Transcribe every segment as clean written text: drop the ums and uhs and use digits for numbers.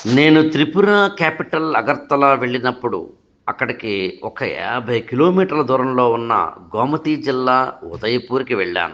నేను త్రిపుర క్యాపిటల్ అగర్తల వెళ్ళినప్పుడు, అక్కడికి ఒక 50 కిలోమీటర్ల దూరంలో ఉన్న గోమతి జిల్లా ఉదయపూర్‌కి వెళ్ళాను.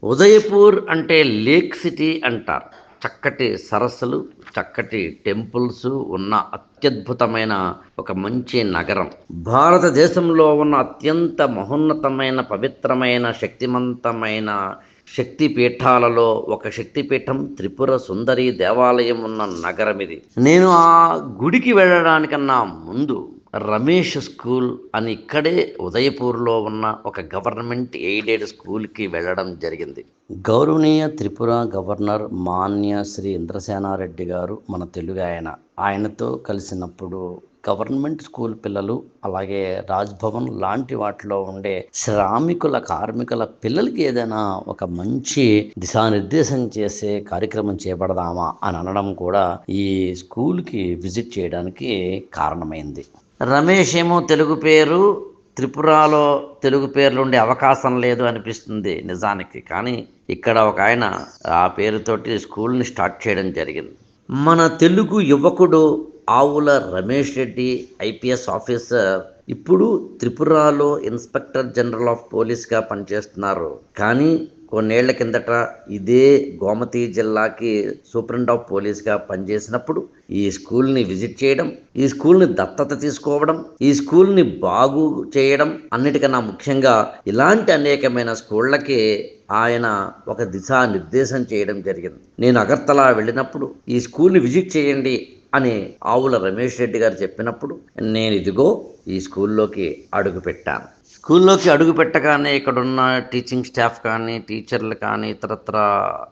ఉదయపూర్ అంటే లేక్ సిటీ అంటారు. చక్కటి సరస్సులు, చక్కటి టెంపుల్సు ఉన్న అత్యద్భుతమైన ఒక మంచి నగరం. భారతదేశంలో ఉన్న అత్యంత మహోన్నతమైన, పవిత్రమైన, శక్తిమంతమైన శక్తి పీఠాలలో ఒక శక్తిపీఠం త్రిపుర సుందరి దేవాలయం ఉన్న నగరం ఇది. నేను ఆ గుడికి వెళ్ళడానికన్నా ముందు రమేష్ స్కూల్ అని ఇక్కడే ఉదయపూర్లో ఉన్న ఒక గవర్నమెంట్ ఎయిడెడ్ స్కూల్కి వెళ్ళడం జరిగింది. గౌరవనీయ త్రిపుర గవర్నర్ మాన్య శ్రీ ఇంద్రసేనారెడ్డి గారు మన తెలుగు ఆయనతో కలిసినప్పుడు గవర్నమెంట్ స్కూల్ పిల్లలు, అలాగే రాజ్భవన్ లాంటి వాటిలో ఉండే శ్రామికుల కార్మికుల పిల్లలకి ఏదైనా ఒక మంచి దిశానిర్దేశం చేసే కార్యక్రమం చేపడదామా అని అనడం కూడా ఈ స్కూల్కి విజిట్ చేయడానికి కారణమైంది. రమేష్ ఏమో తెలుగు పేరు, త్రిపురలో తెలుగు పేర్లు ఉండే అవకాశం లేదు అనిపిస్తుంది నిజానికి. కానీ ఇక్కడ ఒక ఆయన ఆ పేరుతోటి స్కూల్ని స్టార్ట్ చేయడం జరిగింది. మన తెలుగు యువకుడు ఆవుల రమేష్ రెడ్డి ఐపీఎస్ ఆఫీసర్ ఇప్పుడు త్రిపురలో ఇన్స్పెక్టర్ జనరల్ ఆఫ్ పోలీస్గా పనిచేస్తున్నారు. కానీ కొన్నేళ్ల కిందట ఇదే గోమతి జిల్లాకి సూపరింట్ ఆఫ్ పోలీస్గా పనిచేసినప్పుడు ఈ స్కూల్ని విజిట్ చేయడం, ఈ స్కూల్ని దత్తత తీసుకోవడం, ఈ స్కూల్ని బాగు చేయడం, అన్నిటికన్నా ముఖ్యంగా ఇలాంటి అనేకమైన స్కూళ్ళకి ఆయన ఒక దిశానిర్దేశం చేయడం జరిగింది. నేను అగర్తల వెళ్ళినప్పుడు ఈ స్కూల్ని విజిట్ చేయండి అని ఆవుల రమేష్ రెడ్డి గారు చెప్పినప్పుడు నేను ఇదిగో ఈ స్కూల్లోకి అడుగుపెట్టాను. స్కూల్లోకి అడుగు పెట్టగానే ఇక్కడున్న టీచింగ్ స్టాఫ్ కానీ, టీచర్లు కానీ, ఇతరత్ర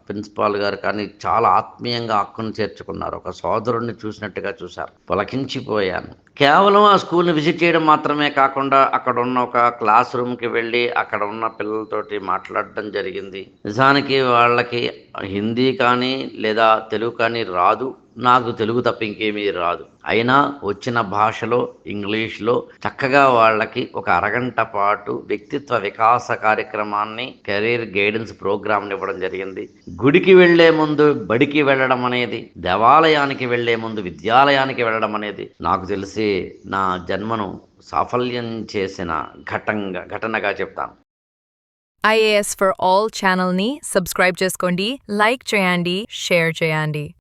ప్రిన్సిపాల్ గారు కానీ చాలా ఆత్మీయంగా హక్కును చేర్చుకున్నారు. ఒక సోదరుణ్ణి చూసినట్టుగా చూశారు. పులకించిపోయాను. కేవలం ఆ స్కూల్ని విజిట్ చేయడం మాత్రమే కాకుండా అక్కడ ఉన్న ఒక క్లాస్ రూమ్కి వెళ్ళి అక్కడ ఉన్న పిల్లలతోటి మాట్లాడడం జరిగింది. నిజానికి వాళ్ళకి హిందీ కానీ లేదా తెలుగు కానీ రాదు. నాకు తెలుగు తప్ప ఇంకేమీ రాదు. అయినా వచ్చిన భాషలో ఇంగ్లీష్లో చక్కగా వాళ్ళకి ఒక అరగంట పాటు వ్యక్తిత్వ వికాస కార్యక్రమాన్ని, కెరీర్ గైడెన్స్ ప్రోగ్రామ్ని ఇవ్వడం జరిగింది. గుడికి వెళ్లే ముందు బడికి వెళ్ళడం అనేది, దేవాలయానికి వెళ్లే ముందు విద్యాలయానికి వెళ్ళడం అనేది నాకు తెలిసి నా జన్మను సాఫల్యం చేసిన ఘటనగా చెప్తాను. IAS for All ఛానల్ని సబ్స్క్రైబ్ చేసుకోండి, లైక్ చేయండి, షేర్ చేయండి.